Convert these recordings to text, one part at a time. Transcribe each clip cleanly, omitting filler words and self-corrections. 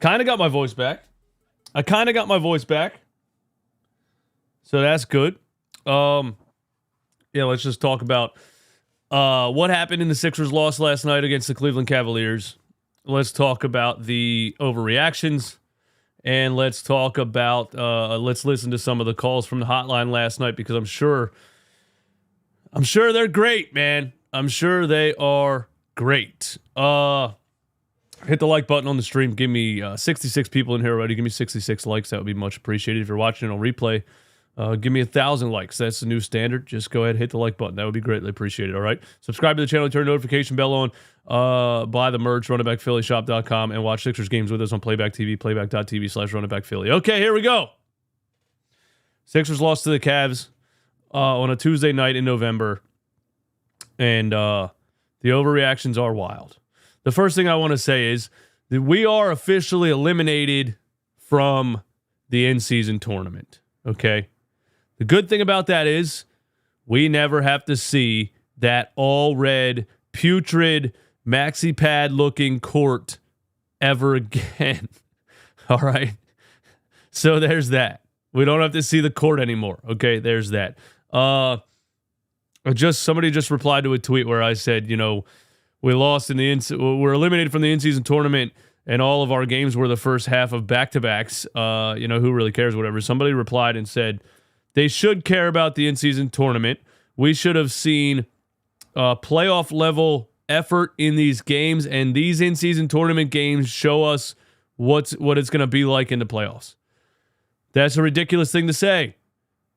Kind of got my voice back. So that's good. Let's just talk about what happened in the Sixers' loss last night against the Cleveland Cavaliers. Let's talk about the overreactions. And let's talk about, let's listen to some of the calls from the hotline last night, because I'm sure they're great, man. I'm sure they are great. Hit the like button on the stream. Give me 66 people in here already. Give me 66 likes. That would be much appreciated. If you're watching it on replay, give me 1,000 likes. That's the new standard. Just go ahead, hit the like button. That would be greatly appreciated. All right. Subscribe to the channel, turn the notification bell on. Buy the merch, runningbackphillyshop.com, and watch Sixers games with us on Playback TV, playback.tv/runningbackphilly. Okay, here we go. Sixers lost to the Cavs on a Tuesday night in November, and the overreactions are wild. The first thing I want to say is that we are officially eliminated from the in-season tournament. Okay? The good thing about that is we never have to see that all-red, putrid, maxi pad-looking court ever again. All right? So there's that. We don't have to see the court anymore. Okay? There's that. Somebody just replied to a tweet where I said, we lost we're eliminated from the in-season tournament, and all of our games were the first half of back-to-backs. Who really cares, whatever. Somebody replied and said, they should care about the in-season tournament. We should have seen playoff-level effort in these games, and these in-season tournament games show us what it's going to be like in the playoffs. That's a ridiculous thing to say.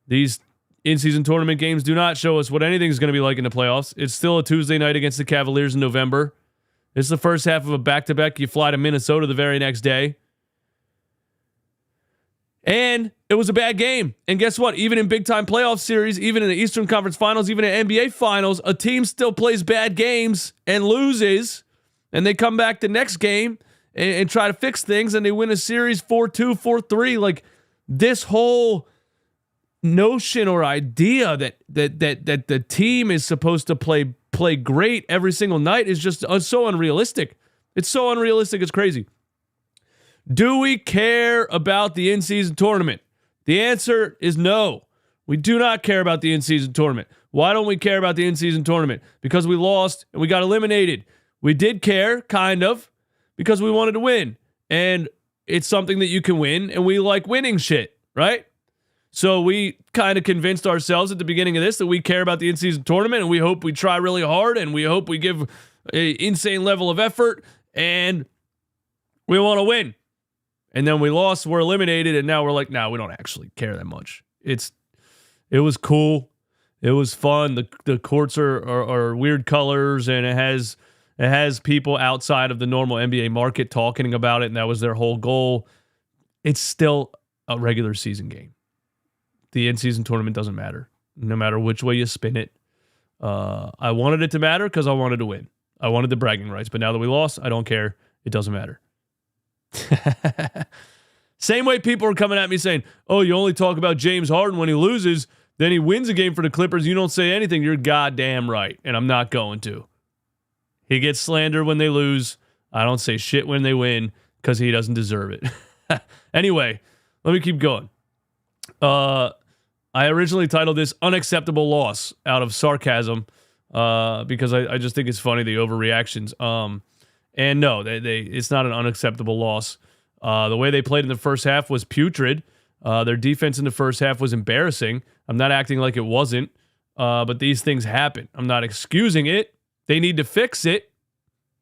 These in-season tournament games do not show us what anything's going to be like in the playoffs. It's still a Tuesday night against the Cavaliers in November. It's the first half of a back-to-back. You fly to Minnesota the very next day. And it was a bad game. And guess what? Even in big-time playoff series, even in the Eastern Conference Finals, even in NBA Finals, a team still plays bad games and loses. And they come back the next game and try to fix things, and they win a series 4-2, 4-3. Like, this whole notion or idea that the team is supposed to play great every single night is just so unrealistic. It's so unrealistic, it's crazy. Do we care about the in-season tournament? The answer is no. We do not care about the in-season tournament. Why don't we care about the in-season tournament? Because we lost and we got eliminated. We did care, kind of, because we wanted to win. And it's something that you can win, and we like winning shit, right? So we kind of convinced ourselves at the beginning of this that we care about the in-season tournament, and we hope we try really hard, and we hope we give an insane level of effort, and we want to win. And then we lost, we're eliminated, and now we're like, nah, we don't actually care that much. It was cool. It was fun. The courts are weird colors, and it has people outside of the normal NBA market talking about it, and that was their whole goal. It's still a regular season game. The in-season tournament doesn't matter, no matter which way you spin it. I wanted it to matter because I wanted to win. I wanted the bragging rights, but now that we lost, I don't care. It doesn't matter. Same way people are coming at me saying, oh, you only talk about James Harden when he loses, then he wins a game for the Clippers, you don't say anything. You're goddamn right, and I'm not going to. He gets slandered when they lose. I don't say shit when they win because he doesn't deserve it. Anyway, let me keep going. I originally titled this Unacceptable Loss out of sarcasm because I just think it's funny, the overreactions. And no, it's not an unacceptable loss. The way they played in the first half was putrid. Their defense in the first half was embarrassing. I'm not acting like it wasn't, but these things happen. I'm not excusing it. They need to fix it,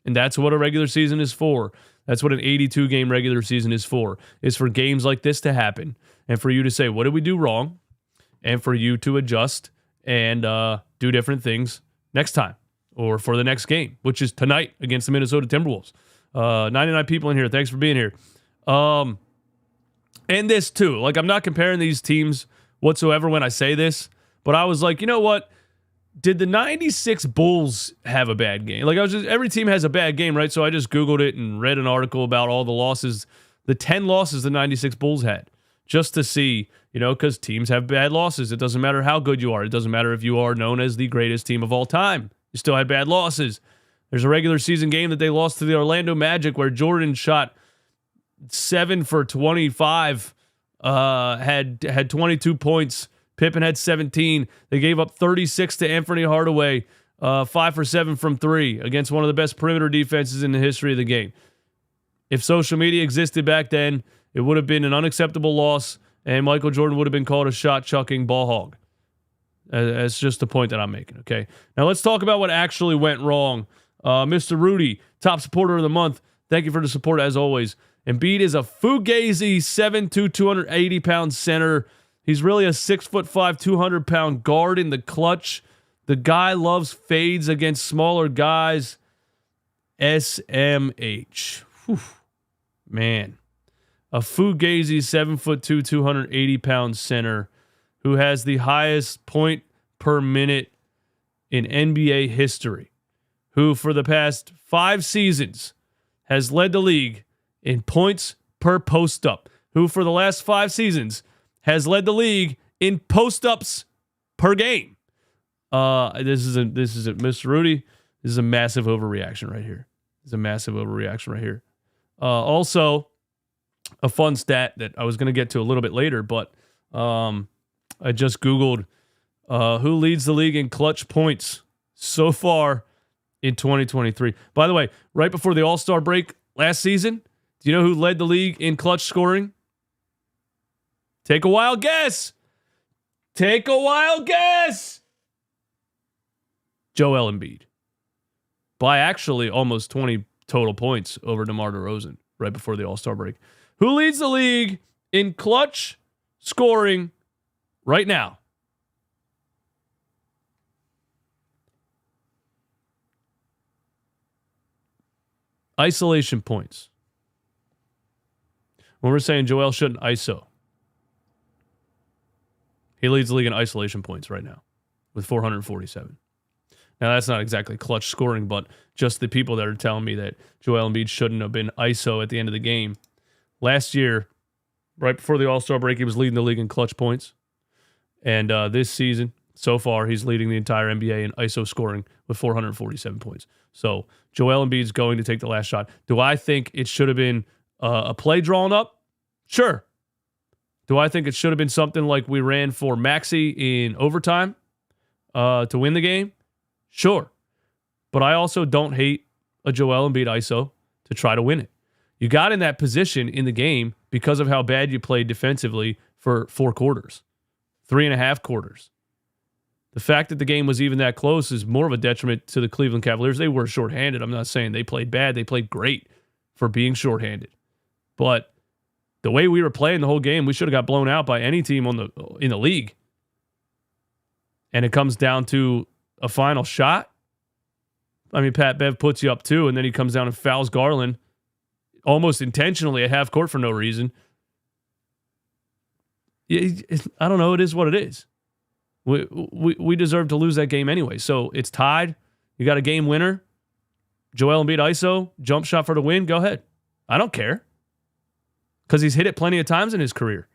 and that's what a regular season is for. That's what an 82-game regular season is for. It's for games like this to happen, and for you to say, what did we do wrong? And for you to adjust and do different things next time or for the next game, which is tonight against the Minnesota Timberwolves. 99 people in here. Thanks for being here. And this too. Like, I'm not comparing these teams whatsoever when I say this, but I was like, you know what? Did the 96 Bulls have a bad game? Like, every team has a bad game, right? So I just Googled it and read an article about all the losses, the 10 losses the 96 Bulls had, just to see, because teams have bad losses. It doesn't matter how good you are. It doesn't matter if you are known as the greatest team of all time. You still had bad losses. There's a regular season game that they lost to the Orlando Magic where Jordan shot 7 for 25, had 22 points. Pippen had 17. They gave up 36 to Anthony Hardaway, 5 for 7 from 3 against one of the best perimeter defenses in the history of the game. If social media existed back then, it would have been an unacceptable loss, and Michael Jordan would have been called a shot-chucking ball hog. That's just the point that I'm making, okay? Now let's talk about what actually went wrong. Mr. Rudy, top supporter of the month. Thank you for the support, as always. Embiid is a fugazi 7'2", 280-pound center. He's really a 6'5", 200-pound guard in the clutch. The guy loves fades against smaller guys. SMH. Whew. Man. A fugazi 7'2", 280-pound center who has the highest point per minute in NBA history, who for the past 5 seasons has led the league in points per post-up, who for the last 5 seasons has led the league in post-ups per game. This is Mr. Rudy. This is a massive overreaction right here. Also, a fun stat that I was going to get to a little bit later, but I just Googled who leads the league in clutch points so far in 2023. By the way, right before the All-Star break last season, do you know who led the league in clutch scoring? Take a wild guess. Joel Embiid. By actually almost 20 total points over DeMar DeRozan right before the All-Star break. Who leads the league in clutch scoring right now? Isolation points. When we're saying Joel shouldn't ISO, he leads the league in isolation points right now with 447. Now, that's not exactly clutch scoring, but just the people that are telling me that Joel Embiid shouldn't have been ISO at the end of the game. Last year, right before the All-Star break, he was leading the league in clutch points. And this season, so far, he's leading the entire NBA in ISO scoring with 447 points. So Joel Embiid's going to take the last shot. Do I think it should have been a play drawn up? Sure. Do I think it should have been something like we ran for Maxey in overtime to win the game? Sure. But I also don't hate a Joel Embiid ISO to try to win it. You got in that position in the game because of how bad you played defensively for 4 quarters, 3.5 quarters. The fact that the game was even that close is more of a detriment to the Cleveland Cavaliers. They were shorthanded. I'm not saying they played bad. They played great for being shorthanded. But the way we were playing the whole game, we should have got blown out by any team in the league. And it comes down to a final shot. I mean, Pat Bev puts you up 2, and then he comes down and fouls Garland almost intentionally at half court for no reason. I don't know. It is what it is. We deserve to lose that game anyway. So it's tied. You got a game winner. Joel Embiid ISO, jump shot for the win. Go ahead. I don't care. Because he's hit it plenty of times in his career.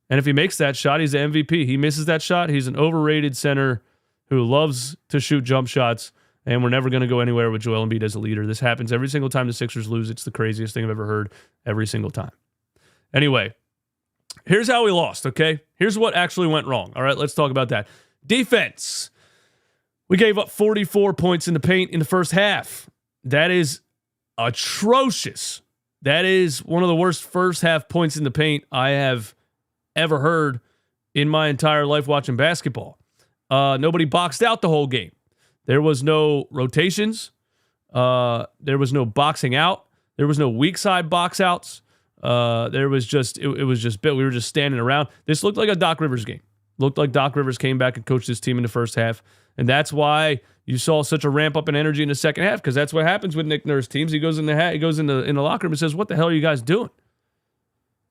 And if he makes that shot, he's the MVP. He misses that shot, he's an overrated center who loves to shoot jump shots, and we're never going to go anywhere with Joel Embiid as a leader. This happens every single time the Sixers lose. It's the craziest thing I've ever heard every single time. Anyway, here's how we lost, okay? Here's what actually went wrong. All right, let's talk about that. Defense. We gave up 44 points in the paint in the first half. That is atrocious. That is one of the worst first half points in the paint I have ever heard in my entire life watching basketball. Nobody boxed out the whole game. There was no rotations. There was no boxing out. There was no weak side box outs. There was just, it was just, we were just standing around. This looked like a Doc Rivers game. Looked like Doc Rivers came back and coached his team in the first half. And that's why you saw such a ramp up in energy in the second half, because that's what happens with Nick Nurse teams. He goes in the locker room and says, "What the hell are you guys doing?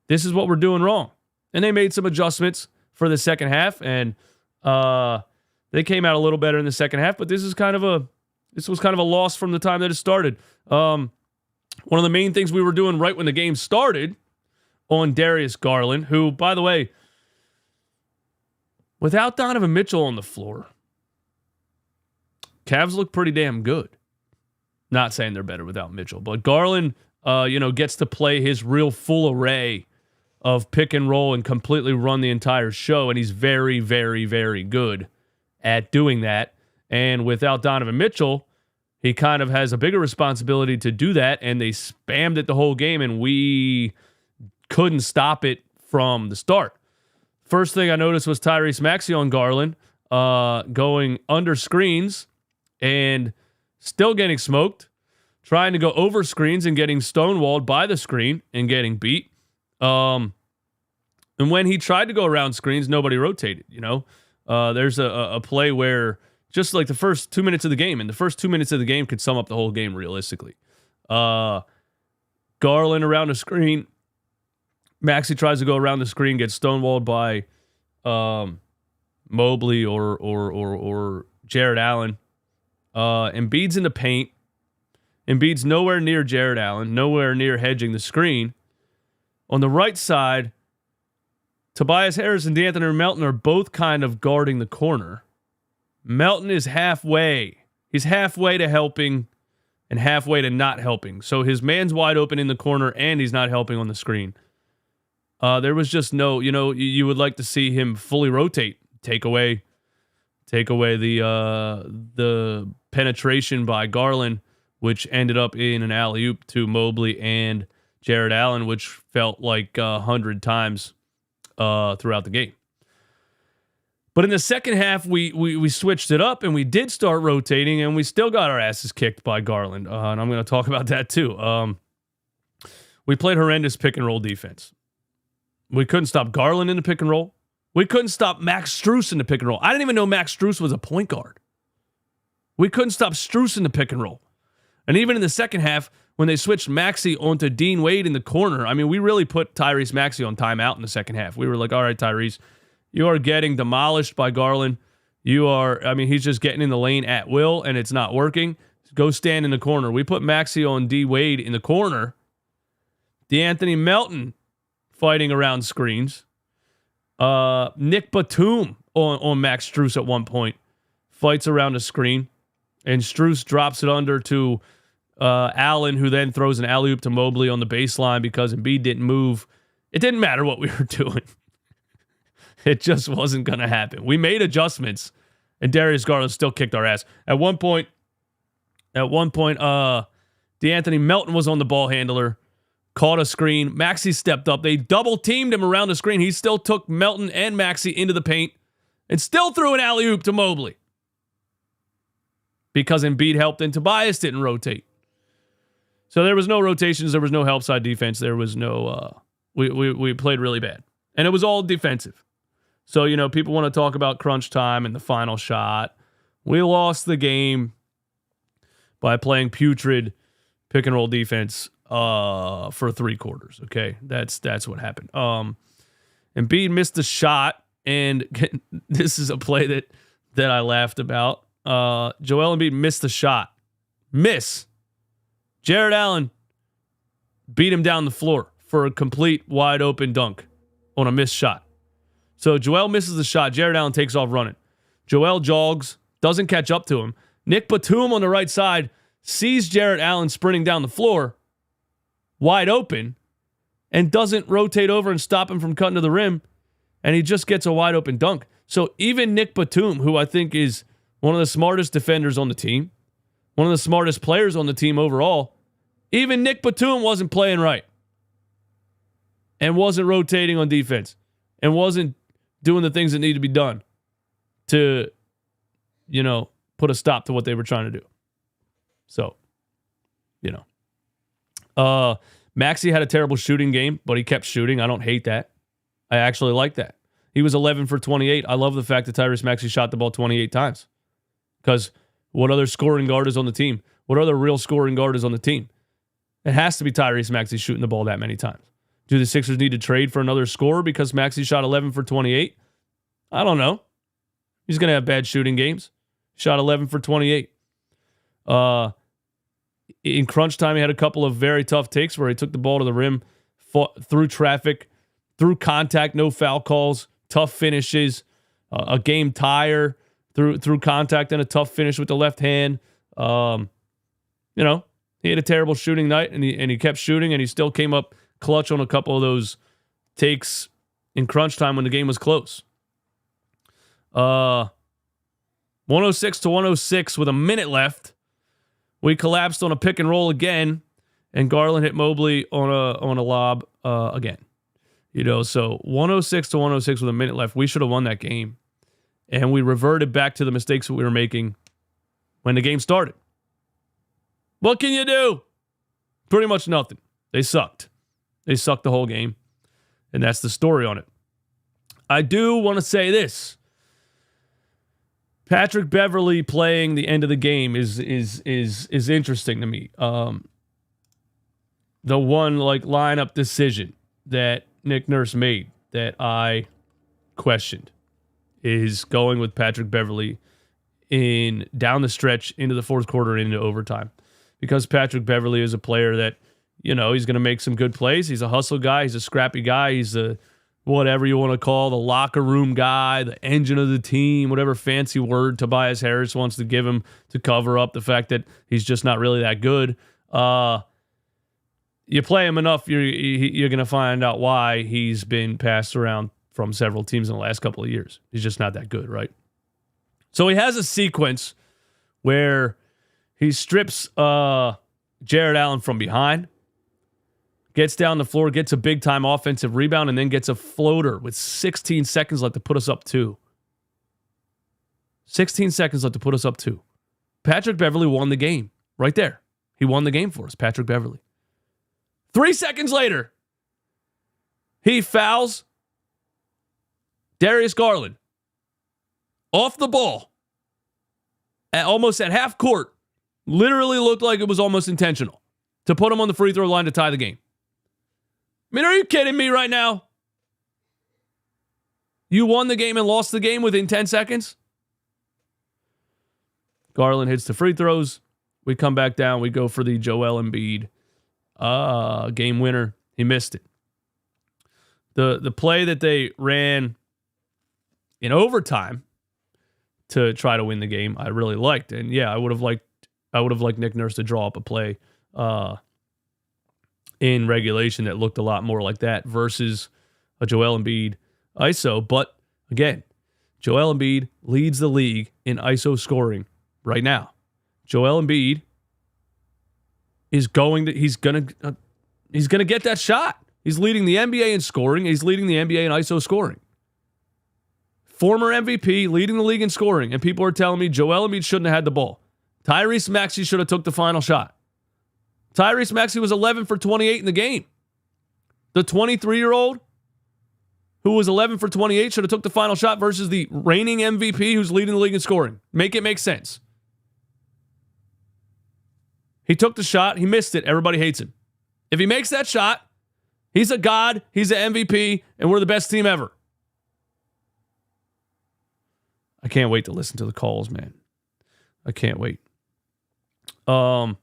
This is what we're doing wrong." And they made some adjustments for the second half, and they came out a little better in the second half. But this was kind of a loss from the time that it started. One of the main things we were doing right when the game started on Darius Garland, who, by the way, without Donovan Mitchell on the floor, Cavs look pretty damn good. Not saying they're better without Mitchell, but Garland gets to play his real full array of pick and roll and completely run the entire show. And he's very, very, very good at doing that. And without Donovan Mitchell, he kind of has a bigger responsibility to do that. And they spammed it the whole game, and we couldn't stop it from the start. First thing I noticed was Tyrese Maxey on Garland going under screens and still getting smoked, trying to go over screens and getting stonewalled by the screen and getting beat. And when he tried to go around screens, nobody rotated, There's a play where just like the first 2 minutes of the game, and the first 2 minutes of the game could sum up the whole game realistically. Garland around the screen. Maxey tries to go around the screen, gets stonewalled by Mobley or Jared Allen. Embiid's in the paint. Embiid's nowhere near Jared Allen, nowhere near hedging the screen. On the right side, Tobias Harris and D'Anthony Melton are both kind of guarding the corner. Melton is halfway. He's halfway to helping and halfway to not helping. So his man's wide open in the corner and he's not helping on the screen. There was just no, you would like to see him fully rotate, take away the penetration by Garland, which ended up in an alley-oop to Mobley and Jared Allen, which felt like 100 times throughout the game. But in the second half, we switched it up and we did start rotating, and we still got our asses kicked by Garland. And I'm going to talk about that too. We played horrendous pick and roll defense. We couldn't stop Garland in the pick and roll. We couldn't stop Max Strus in the pick and roll. I didn't even know Max Strus was a point guard. We couldn't stop Strus in the pick and roll. And even in the second half, when they switched Maxey onto Dean Wade in the corner, I mean, we really put Tyrese Maxey on timeout in the second half. We were like, all right, Tyrese, you are getting demolished by Garland. He's just getting in the lane at will, and it's not working. Go stand in the corner. We put Maxey on D Wade in the corner. D'Anthony Melton fighting around screens. Nick Batum on Max Strus at one point fights around a screen, and Strus drops it under to Allen, who then throws an alley-oop to Mobley on the baseline because Embiid didn't move. It didn't matter what we were doing. It just wasn't going to happen. We made adjustments, and Darius Garland still kicked our ass. At one point, D'Anthony Melton was on the ball handler, caught a screen. Maxey stepped up. They double-teamed him around the screen. He still took Melton and Maxey into the paint and still threw an alley-oop to Mobley because Embiid helped and Tobias didn't rotate. So there was no rotations. There was no help side defense. There was no... We played really bad. And it was all defensive. So, people want to talk about crunch time and the final shot. We lost the game by playing putrid pick and roll defense for 3 quarters. Okay, that's what happened. Embiid missed the shot, and this is a play that I laughed about. Joel Embiid missed the shot. Jared Allen beat him down the floor for a complete wide open dunk on a missed shot. So Joel misses the shot. Jared Allen takes off running. Joel jogs, doesn't catch up to him. Nick Batum on the right side sees Jared Allen sprinting down the floor, wide open, and doesn't rotate over and stop him from cutting to the rim, and he just gets a wide open dunk. So even Nick Batum, who I think is one of the smartest defenders on the team, one of the smartest players on the team overall, even Nick Batum wasn't playing right and wasn't rotating on defense and wasn't doing the things that need to be done to, put a stop to what they were trying to do. So, Maxey had a terrible shooting game, but he kept shooting. I don't hate that. I actually like that. He was 11 for 28. I love the fact that Tyrese Maxey shot the ball 28 times. Because what other scoring guard is on the team? What other real scoring guard is on the team? It has to be Tyrese Maxey shooting the ball that many times. Do the Sixers need to trade for another scorer because Maxey shot 11 for 28? I don't know. He's going to have bad shooting games. Shot 11 for 28. In crunch time, he had a couple of very tough takes where he took the ball to the rim, fought through traffic, through contact, no foul calls, tough finishes, a game tire through contact and a tough finish with the left hand. He had a terrible shooting night, and he kept shooting, and he still came up clutch on a couple of those takes in crunch time when the game was close. 106-106 with a minute left. We collapsed on a pick and roll again, and Garland hit Mobley on a lob again. So 106-106 with a minute left. We should have won that game. And we reverted back to the mistakes that we were making when the game started. What can you do? Pretty much nothing. They sucked. They sucked the whole game. And that's the story on it. I do want to say this. Patrick Beverley playing the end of the game is interesting to me. The one lineup decision that Nick Nurse made that I questioned is going with Patrick Beverley in down the stretch into the fourth quarter and into overtime. Because Patrick Beverley is a player that, he's going to make some good plays. He's a hustle guy. He's a scrappy guy. He's a whatever you want to call the locker room guy, the engine of the team, whatever fancy word Tobias Harris wants to give him to cover up the fact that he's just not really that good. You play him enough, you're going to find out why he's been passed around from several teams in the last couple of years. He's just not that good, right? So he has a sequence where he strips Jared Allen from behind, gets down the floor, gets a big-time offensive rebound, and then gets a floater with 16 seconds left to put us up 2. 16 seconds left to put us up 2. Patrick Beverley won the game right there. He won the game for us, Patrick Beverley. 3 seconds later, he fouls Darius Garland off the ball almost at half court. Literally looked like it was almost intentional to put him on the free throw line to tie the game. I mean, are you kidding me right now? You won the game and lost the game within 10 seconds? Garland hits the free throws. We come back down. We go for the Joel Embiid game winner. He missed it. The play that they ran in overtime to try to win the game, I really liked. And yeah, I would have liked Nick Nurse to draw up a play in regulation that looked a lot more like that versus a Joel Embiid ISO. But again, Joel Embiid leads the league in ISO scoring right now. Joel Embiid is he's gonna get that shot. He's leading the NBA in scoring. He's leading the NBA in ISO scoring. Former MVP, leading the league in scoring, and people are telling me Joel Embiid shouldn't have had the ball. Tyrese Maxey should have took the final shot. Tyrese Maxey was 11 for 28 in the game. The 23-year-old who was 11 for 28 should have took the final shot versus the reigning MVP who's leading the league in scoring. Make it make sense. He took the shot. He missed it. Everybody hates him. If he makes that shot, he's a god, he's an MVP, and we're the best team ever. I can't wait to listen to the calls, man. I can't wait. Yeah,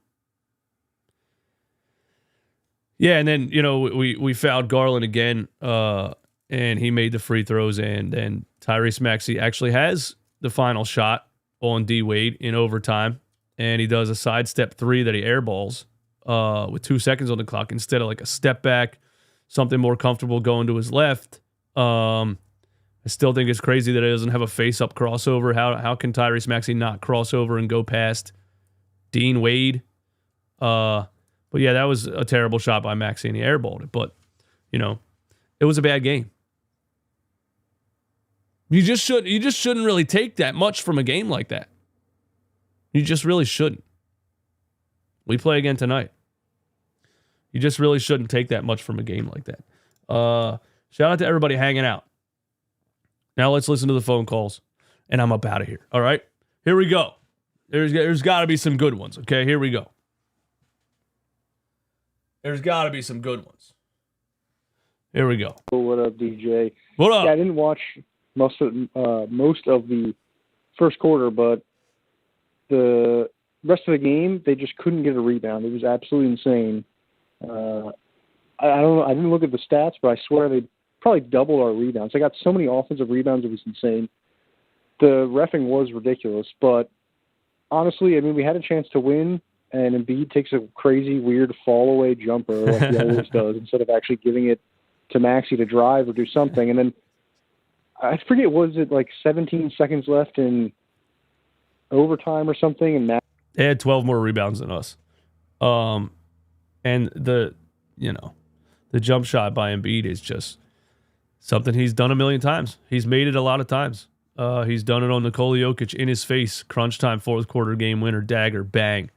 and then, we fouled Garland again, and he made the free throws, and then Tyrese Maxey actually has the final shot on D Wade in overtime, and he does a sidestep 3 that he airballs with 2 seconds on the clock instead of like a step back, something more comfortable going to his left. I still think it's crazy that he doesn't have a face-up crossover. How can Tyrese Maxey not cross over and go past Dean Wade? But yeah, that was a terrible shot by Maxey, and he airballed it. But, it was a bad game. You just shouldn't really take that much from a game like that. You just really shouldn't. We play again tonight. You just really shouldn't take that much from a game like that. Shout out to everybody hanging out. Now let's listen to the phone calls, and I'm up out of here. All right? Here we go. There's got to be some good ones, okay? Here we go. There's got to be some good ones. Here we go. What up, DJ? What up? Yeah, I didn't watch most of the first quarter, but the rest of the game, they just couldn't get a rebound. It was absolutely insane. I don't know. I didn't look at the stats, but I swear they probably doubled our rebounds. They got so many offensive rebounds, it was insane. The reffing was ridiculous, but honestly, I mean, we had a chance to win, and Embiid takes a crazy, weird fall-away jumper like he always does, instead of actually giving it to Maxey to drive or do something. And then I forget, was it like 17 seconds left in overtime or something? And they had 12 more rebounds than us. And the jump shot by Embiid is just something he's done a million times. He's made it a lot of times. He's done it on Nikola Jokic in his face, crunch time, fourth quarter game winner, dagger, bang.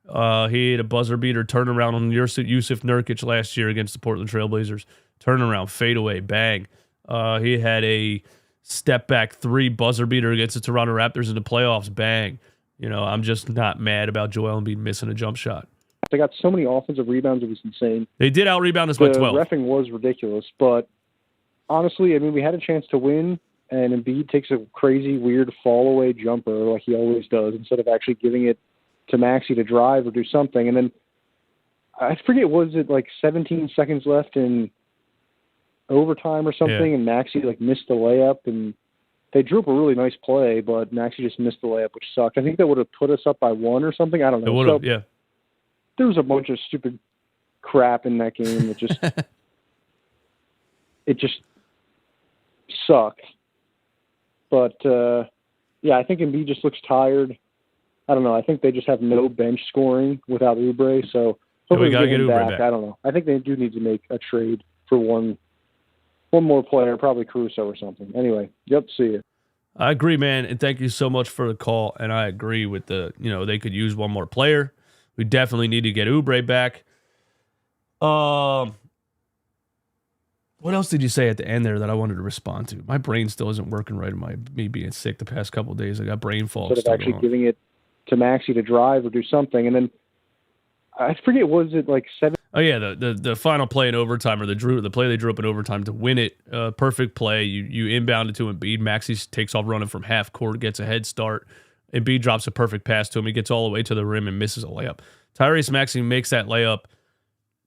He had a buzzer beater turnaround on Yusuf Nurkic last year against the Portland Trailblazers. Turnaround, fadeaway, bang. He had a step back 3 buzzer beater against the Toronto Raptors in the playoffs, bang. I'm just not mad about Joel Embiid missing a jump shot. They got so many offensive rebounds, it was insane. They did out-rebound us by 12. The reffing was ridiculous, but honestly, I mean, we had a chance to win, and Embiid takes a crazy, weird fall-away jumper like he always does, instead of actually giving it to Maxey to drive or do something. And then I forget, was it like 17 seconds left in overtime or something, yeah. And Maxey missed the layup, and they drew up a really nice play, but Maxey just missed the layup, which sucked. I think that would have put us up by 1 or something. I don't know. It would have, yeah. There was a bunch of stupid crap in that game that just it just sucked. But yeah, I think Embiid just looks tired. I don't know. I think they just have no bench scoring without Oubre, so hopefully we gotta get Oubre back. I don't know. I think they do need to make a trade for one more player, probably Caruso or something. Anyway, yep, see you. I agree, man, and thank you so much for the call. And I agree with they could use one more player. We definitely need to get Oubre back. What else did you say at the end there that I wanted to respond to? My brain still isn't working right. Me being sick the past couple of days. I got brain fog. Instead of actually giving it to Maxey to drive or do something. And then I forget, was it like 7? Oh yeah, the final play in overtime, or the play they drew up in overtime to win it. Perfect play. You inbound it to Embiid. Maxey takes off running from half court, gets a head start. Embiid drops a perfect pass to him. He gets all the way to the rim and misses a layup. Tyrese Maxey makes that layup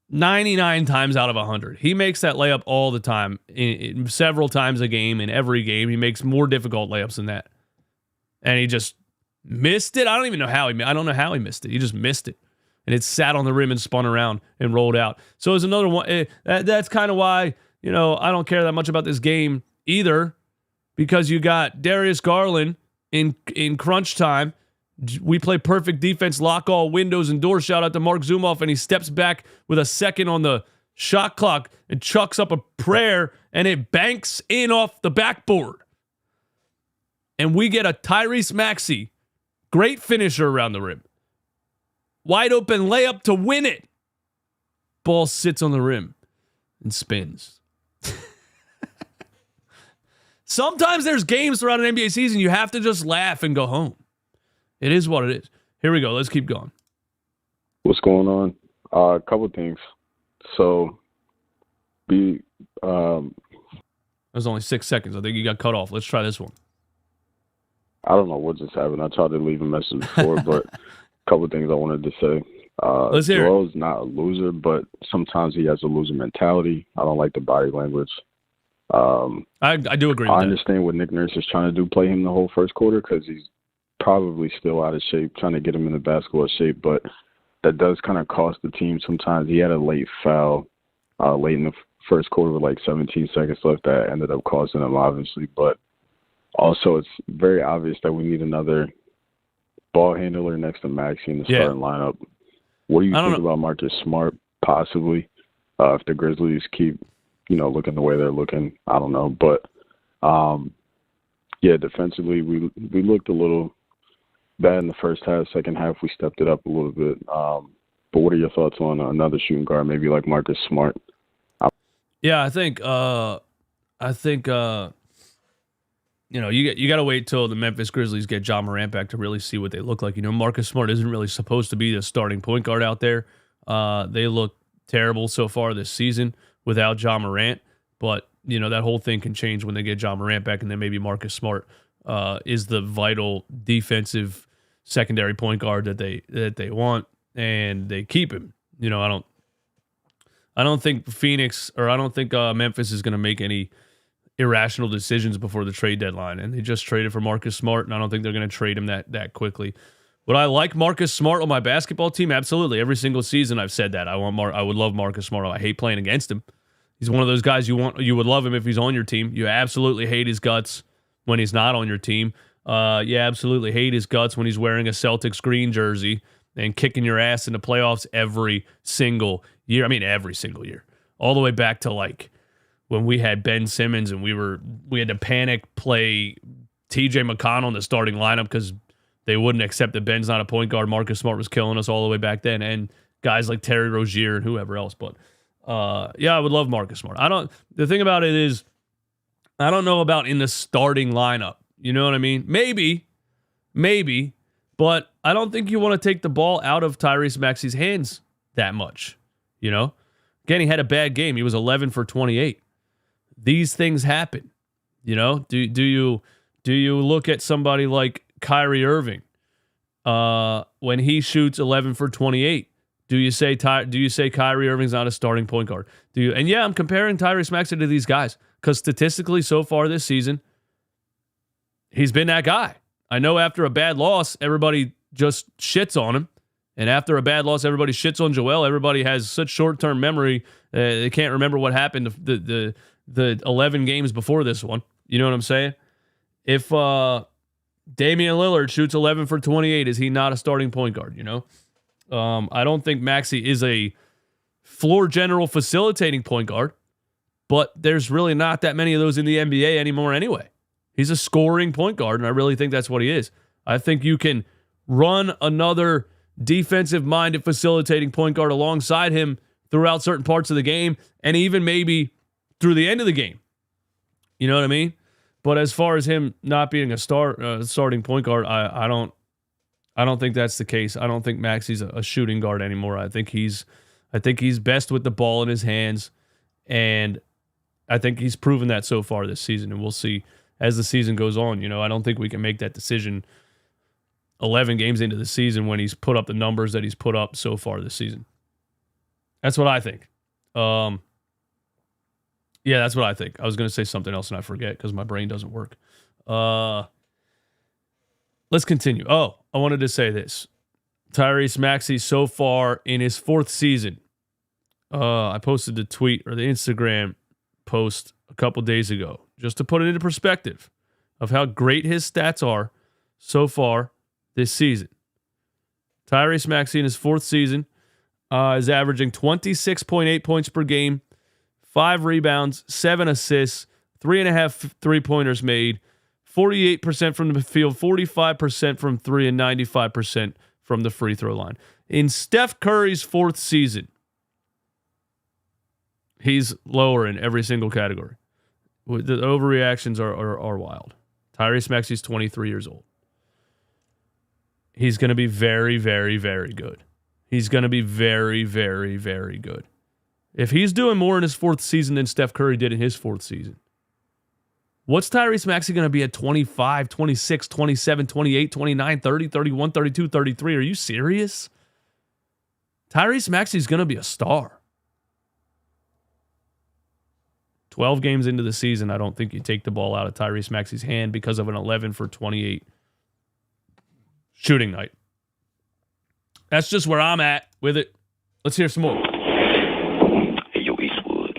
99 times out of 100. He makes that layup all the time, several times a game, in every game. He makes more difficult layups than that. And he just missed it. I don't know how he missed it. He just missed it. And it sat on the rim and spun around and rolled out. So it was another one. That's kind of why, I don't care that much about this game either, because you got Darius Garland in crunch time. We play perfect defense, lock all windows and doors. Shout out to Mark Zumoff, and he steps back with a second on the shot clock and chucks up a prayer, and it banks in off the backboard. And we get a Tyrese Maxey, great finisher around the rim. Wide open layup to win it. Ball sits on the rim and spins. Sometimes there's games throughout an NBA season you have to just laugh and go home. It is what it is. Here we go. Let's keep going. What's going on? A couple things. So, that was only 6 seconds. I think you got cut off. Let's try this one. I don't know what just happened. I tried to leave a message before, but a couple things I wanted to say. Let's hear Joel's not a loser, but sometimes he has a loser mentality. I don't like the body language. I do agree with that. I understand what Nick Nurse is trying to do, play him the whole first quarter, because he's probably still out of shape, trying to get him in the basketball shape, but that does kind of cost the team sometimes. He had a late foul late in the first quarter with like 17 seconds left that ended up costing him, obviously, but also it's very obvious that we need another ball handler next to Maxey in the starting lineup. What do you think about Marcus Smart, possibly, if the Grizzlies keep, looking the way they're looking? I don't know. But, yeah, defensively, we looked a little bad in the first half. Second half, we stepped it up a little bit. But what are your thoughts on another shooting guard, maybe like Marcus Smart? Yeah, I think you got to wait till the Memphis Grizzlies get Ja Morant back to really see what they look like. Marcus Smart isn't really supposed to be the starting point guard out there. They look terrible so far this season without Ja Morant, but that whole thing can change when they get Ja Morant back, and then maybe Marcus Smart is the vital defensive secondary point guard that they want, and they keep him. I don't think Memphis is going to make any irrational decisions before the trade deadline, and they just traded for Marcus Smart, and I don't think they're going to trade him that quickly. Would I like Marcus Smart on my basketball team? Absolutely. Every single season I've said that. I would love Marcus Smart. I hate playing against him. He's one of those guys you would love him if he's on your team. You absolutely hate his guts when he's not on your team. You absolutely hate his guts when he's wearing a Celtics green jersey and kicking your ass in the playoffs every single year. I mean, every single year. All the way back to like when we had Ben Simmons and we had to panic play TJ McConnell in the starting lineup because they wouldn't accept that Ben's not a point guard. Marcus Smart was killing us all the way back then, and guys like Terry Rozier and whoever else. But I would love Marcus Smart. The thing about it is, I don't know about in the starting lineup. You know what I mean? Maybe, but I don't think you want to take the ball out of Tyrese Maxey's hands that much. You know, again, he had a bad game. He was 11 for 28. These things happen. You know, do you look at somebody like Kyrie Irving when he shoots 11 for 28? Do you say Kyrie Irving's not a starting point guard? And yeah, I'm comparing Tyrese Maxey to these guys because statistically so far this season, he's been that guy. I know after a bad loss, everybody just shits on him. And after a bad loss, everybody shits on Joel. Everybody has such short-term memory. They can't remember what happened the 11 games before this one. You know what I'm saying? If Damian Lillard shoots 11 for 28, is he not a starting point guard, you know? I don't think Maxey is a floor general facilitating point guard, but there's really not that many of those in the NBA anymore anyway. He's a scoring point guard, and I really think that's what he is. I think you can run another defensive-minded facilitating point guard alongside him throughout certain parts of the game, and even maybe through the end of the game. You know what I mean? But as far as him not being a starting point guard, I don't think that's the case. I don't think Maxey's a shooting guard anymore. I think he's best with the ball in his hands, and I think he's proven that so far this season. And we'll see as the season goes on. You know, I don't think we can make that decision 11 games into the season when he's put up the numbers that he's put up so far this season. That's what I think. Yeah, that's what I think. I was going to say something else and I forget because my brain doesn't work. Let's continue. Oh, I wanted to say this. Tyrese Maxey so far in his 4th season. I posted the tweet or the Instagram post a couple days ago just to put it into perspective of how great his stats are so far this season. Tyrese Maxey in his 4th season is averaging 26.8 points per game, 5 rebounds, 7 assists, 3.5 3-pointers made, 48% from the field, 45% from 3, and 95% from the free throw line. In Steph Curry's 4th season, he's lower in every single category. The overreactions are wild. Tyrese Maxey's 23 years old. He's going to be very, very, very good. He's going to be very, very, very good. If he's doing more in his 4th season than Steph Curry did in his 4th season, what's Tyrese Maxey going to be at 25, 26, 27, 28, 29, 30, 31, 32, 33? Are you serious? Tyrese Maxey's going to be a star. 12 games into the season, I don't think you take the ball out of Tyrese Maxey's hand because of an 11 for 28 shooting night. That's just where I'm at with it. Let's hear some more. Hey, yo, Eastwood.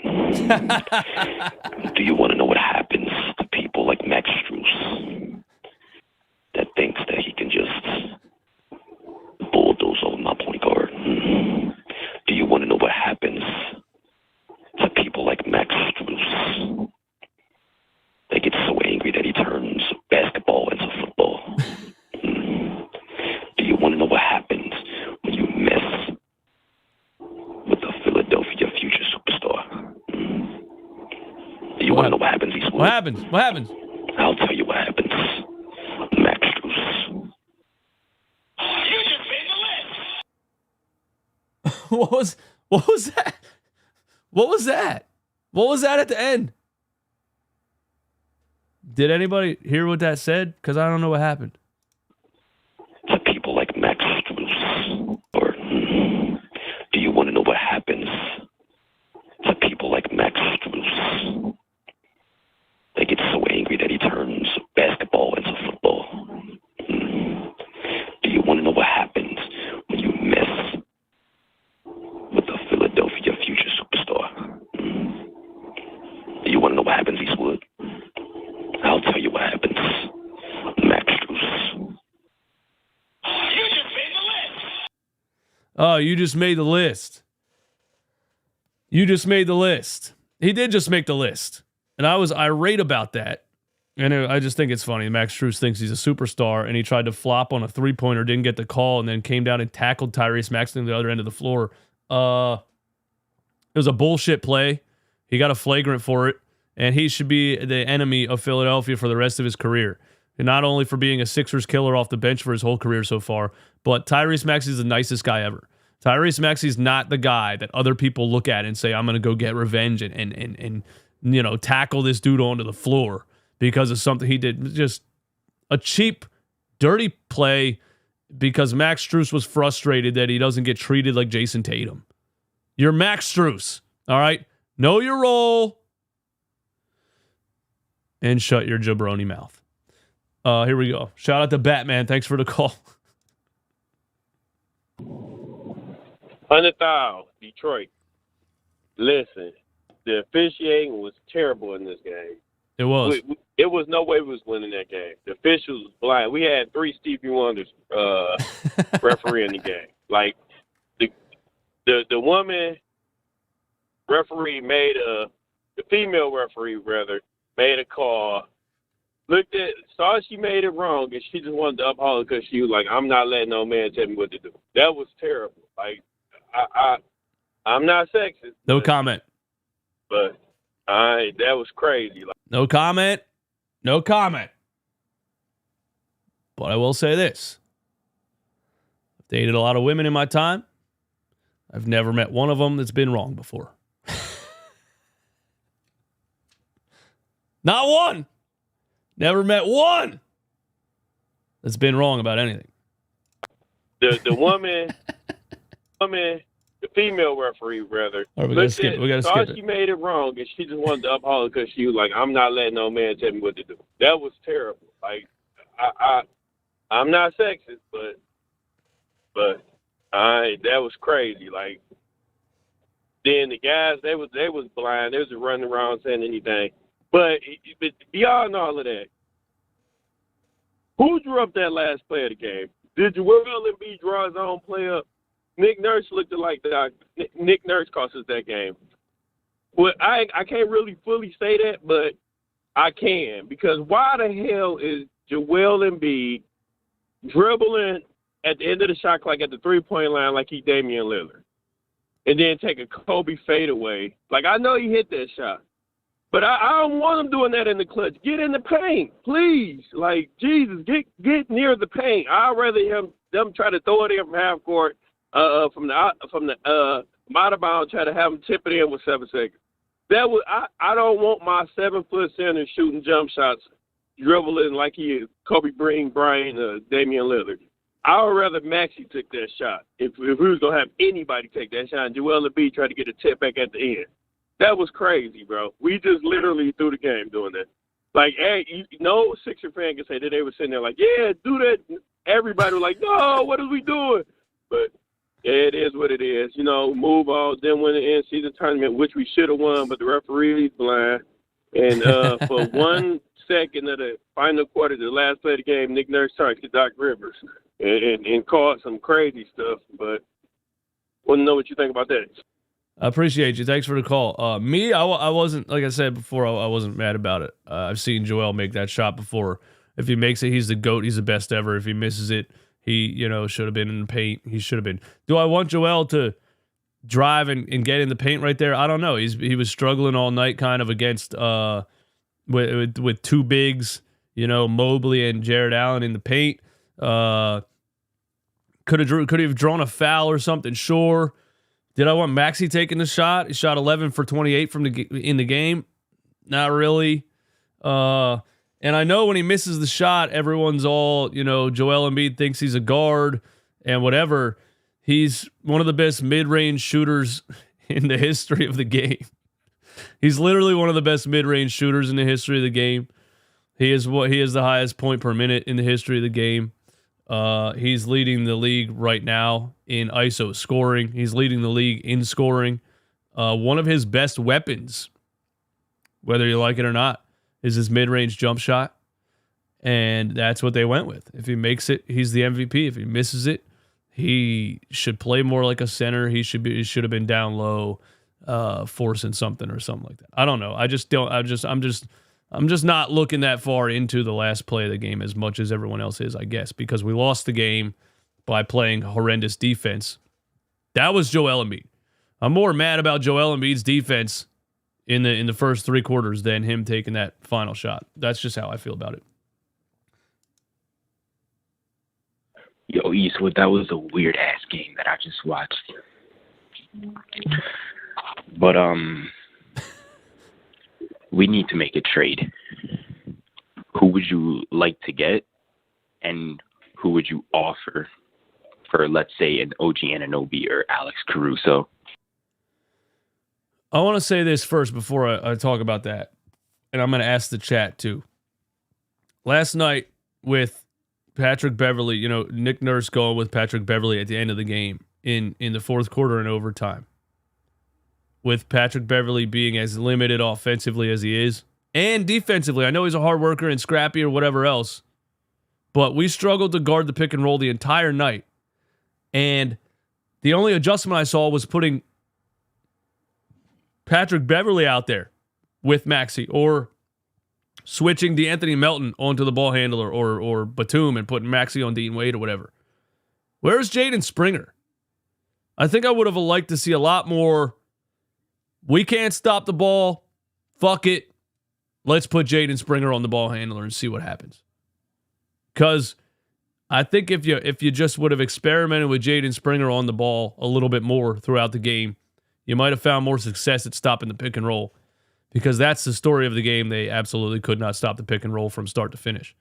Do you want to know what happens to people like Max Strus that thinks that he can just bulldoze over my point guard? Do you want to know what happens to people like Max Strus that get so angry that he turns basketball into football? Do you want to know what happens when you mess with the Philadelphia future superstar? Do you want to know what happens, Eastwood? What happens? What happens? I'll tell you what happens. Max Strus. You just made the list. What was that? What was that? What was that at the end? Did anybody hear what that said? Because I don't know what happened. To people like Max Strus. Or do you want to know what happens to people like Max Strus? They get so angry that he turns basketball into football. Do you want to know what happens, Eastwood. I'll tell you what happens. Max Strus. You just made the list. Oh, you just made the list. You just made the list. He did just make the list. And I was irate about that. And I just think it's funny. Max Strus thinks he's a superstar, and he tried to flop on a three-pointer, didn't get the call, and then came down and tackled Tyrese Maxey on the other end of the floor. It was a bullshit play. He got a flagrant for it, and he should be the enemy of Philadelphia for the rest of his career. And not only for being a Sixers killer off the bench for his whole career so far, but Tyrese Maxey is the nicest guy ever. Tyrese Maxey is not the guy that other people look at and say, I'm going to go get revenge and tackle this dude onto the floor because of something he did. Just a cheap, dirty play because Max Strus was frustrated that he doesn't get treated like Jason Tatum. You're Max Strus, all right? Know your role and shut your jabroni mouth. Here we go. Shout out to Batman. Thanks for the call. 100,000, Detroit. Listen, the officiating was terrible in this game. It was. It was no way we was winning that game. The officials was blind. We had 3 Stevie Wonders refereeing the game. Like the woman referee the female referee made a call. Saw she made it wrong, and she just wanted to uphold it because she was like, I'm not letting no man tell me what to do. That was terrible. Like, I'm not sexist. No comment. But that was crazy. Like, no comment. No comment. But I will say this. I've dated a lot of women in my time. I've never met one of them that's been wrong before. Not one. Never met one that's been wrong about anything. The woman, the female referee, rather. All right, we gotta skip it. She made it wrong, and she just wanted to uphold it because she was like, I'm not letting no man tell me what to do. That was terrible. Like, I'm not sexist, but that was crazy. Like, then the guys, they was blind. They was running around saying anything. But beyond all of that, who drew up that last play of the game? Did Joel Embiid draw his own play up? Nick Nurse looked like that. Nick Nurse cost us that game. Well, I can't really fully say that, but I can. Because why the hell is Joel Embiid dribbling at the end of the shot clock at the three-point line like he Damian Lillard? And then take a Kobe fadeaway. Like, I know he hit that shot. But I don't want him doing that in the clutch. Get in the paint, please. Like, Jesus, get near the paint. I'd rather them try to throw it in from half court, from the out of bounds, try to have him tip it in with 7 seconds. I don't want my 7-foot center shooting jump shots, dribbling like he is Kobe Bryant, Damian Lillard. I would rather Maxey took that shot. If we was gonna have anybody take that shot, and Joel Embiid tried to get a tip back at the end. That was crazy, bro. We just literally threw the game doing that. Like, hey, no Sixer fan can say that they were sitting there like, yeah, do that. Everybody was like, no, what are we doing? But it is what it is. You know, move on. Then win the in-season tournament, which we should have won, but the referee's blind. And for 1 second of the final quarter, the last play of the game, Nick Nurse targeted Doc Rivers and called some crazy stuff. But want to know what you think about that. I appreciate you. Thanks for the call. I wasn't, like I said before, I wasn't mad about it. I've seen Joel make that shot before. If he makes it, he's the GOAT. He's the best ever. If he misses it, he, should have been in the paint. He should have been. Do I want Joel to drive and get in the paint right there? I don't know. He was struggling all night kind of against with 2 bigs, Mobley and Jared Allen in the paint. Could have drawn a foul or something, sure. Did I want Maxey taking the shot? He shot 11 for 28 in the game. Not really. And I know when he misses the shot, everyone's all, Joel Embiid thinks he's a guard and whatever. He's one of the best mid-range shooters in the history of the game. He's literally one of the best mid-range shooters in the history of the game. He is the highest point per minute in the history of the game. He's leading the league right now in ISO scoring. He's leading the league in scoring. One of his best weapons whether you like it or not, is his mid-range jump shot. And that's what they went with. If he makes it, he's the MVP. If he misses it, he should play more like a center. He should have been down low, forcing something or something like that. I don't know. I'm just not looking that far into the last play of the game as much as everyone else is, I guess, because we lost the game by playing horrendous defense. That was Joel Embiid. I'm more mad about Joel Embiid's defense in the first 3 quarters than him taking that final shot. That's just how I feel about it. Yo, Eastwood, that was a weird-ass game that I just watched. But, we need to make a trade. Who would you like to get, and who would you offer for, let's say, an OG Anunoby or Alex Caruso? I want to say this first before I talk about that, and I'm going to ask the chat too. Last night with Patrick Beverley, Nick Nurse going with Patrick Beverley at the end of the game in the fourth quarter and overtime. With Patrick Beverley being as limited offensively as he is and defensively. I know he's a hard worker and scrappy or whatever else, but we struggled to guard the pick and roll the entire night. And the only adjustment I saw was putting Patrick Beverley out there with Maxey or switching DeAnthony Melton onto the ball handler or Batum and putting Maxey on Dean Wade or whatever. Where's Jaden Springer? I think I would have liked to see a lot more. We can't stop the ball. Fuck it. Let's put Jaden Springer on the ball handler and see what happens. Because I think if you just would have experimented with Jaden Springer on the ball a little bit more throughout the game, you might have found more success at stopping the pick and roll. Because that's the story of the game. They absolutely could not stop the pick and roll from start to finish.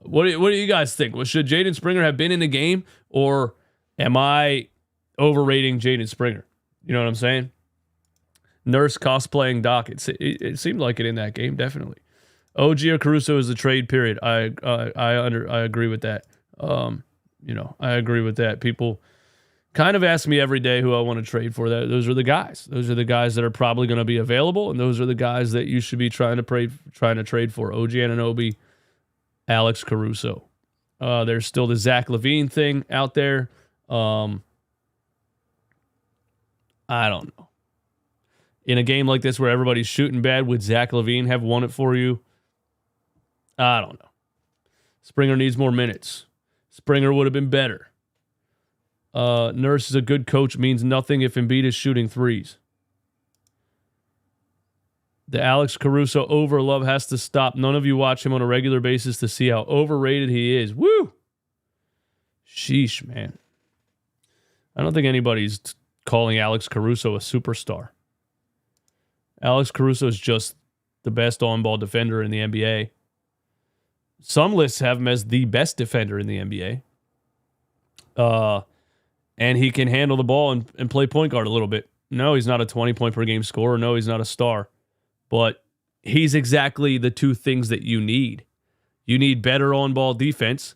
What do you guys think? Well, should Jaden Springer have been in the game, or am I overrating Jaden Springer? You know what I'm saying? Nurse cosplaying Doc. It seemed like it in that game, definitely. OG or Caruso is the trade period. I agree with that. I agree with that. People kind of ask me every day who I want to trade for. That those are the guys. Those are the guys that are probably going to be available, and those are the guys that you should be trying to trade for. OG Anunoby, Alex Caruso. There's still the Zach LaVine thing out there. I don't know. In a game like this where everybody's shooting bad, would Zach LaVine have won it for you? I don't know. Springer needs more minutes. Springer would have been better. Nurse is a good coach means nothing if Embiid is shooting threes. The Alex Caruso overlove has to stop. None of you watch him on a regular basis to see how overrated he is. Woo! Sheesh, man. I don't think anybody's calling Alex Caruso a superstar. Alex Caruso is just the best on-ball defender in the NBA. Some lists have him as the best defender in the NBA. And he can handle the ball and play point guard a little bit. No, he's not a 20-point-per-game scorer. No, he's not a star. But he's exactly the two things that you need. You need better on-ball defense,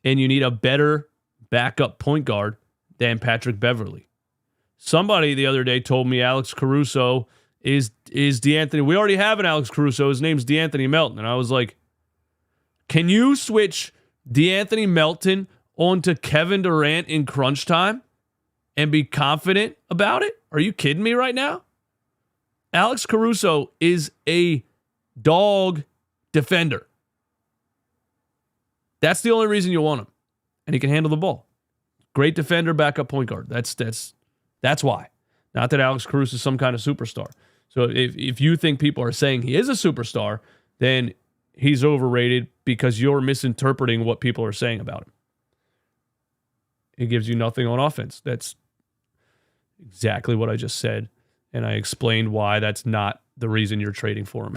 and you need a better backup point guard than Patrick Beverley. Somebody the other day told me Alex Caruso is DeAnthony. We already have an Alex Caruso. His name's DeAnthony Melton. And I was like, can you switch DeAnthony Melton onto Kevin Durant in crunch time and be confident about it? Are you kidding me right now? Alex Caruso is a dog defender. That's the only reason you want him. And he can handle the ball. Great defender, backup point guard. That's why. Not that Alex Caruso is some kind of superstar. So if you think people are saying he is a superstar, then he's overrated because you're misinterpreting what people are saying about him. It gives you nothing on offense. That's exactly what I just said. And I explained why that's not the reason you're trading for him.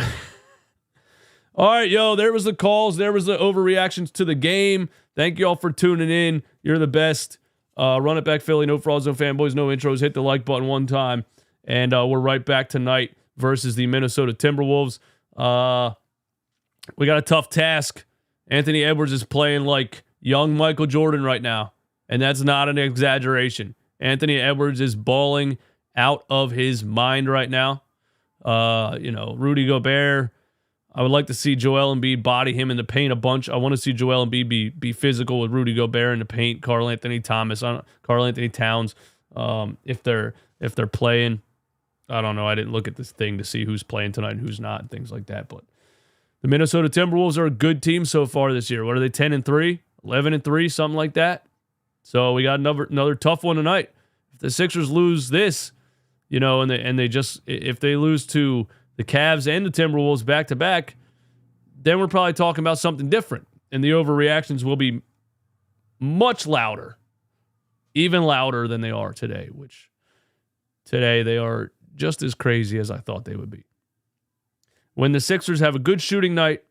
All right, there was the calls. There was the overreactions to the game. Thank you all for tuning in. You're the best. Run it back, Philly. No frauds, no fanboys, no intros. Hit the like button one time. And we're right back tonight versus the Minnesota Timberwolves. We got a tough task. Anthony Edwards is playing like young Michael Jordan right now. And that's not an exaggeration. Anthony Edwards is balling out of his mind right now. Rudy Gobert. I would like to see Joel Embiid body him in the paint a bunch. I want to see Joel Embiid be physical with Rudy Gobert in the paint. Karl Anthony Towns. If they're playing, I don't know. I didn't look at this thing to see who's playing tonight and who's not and things like that. But the Minnesota Timberwolves are a good team so far this year. What are they? 10-3, 11-3, something like that. So we got another tough one tonight. If the Sixers lose this, if they lose to the Cavs and the Timberwolves back to back, then we're probably talking about something different. And the overreactions will be much louder, even louder than they are today, which today they are just as crazy as I thought they would be. When the Sixers have a good shooting night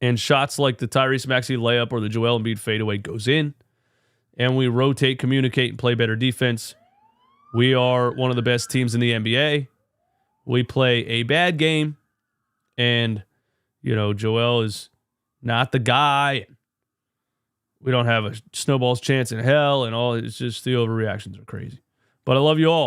and shots like the Tyrese Maxey layup or the Joel Embiid fadeaway goes in, and we rotate, communicate, and play better defense, we are one of the best teams in the NBA. We play a bad game, and, Joel is not the guy. We don't have a snowball's chance in hell, and all. It's just the overreactions are crazy. But I love you all.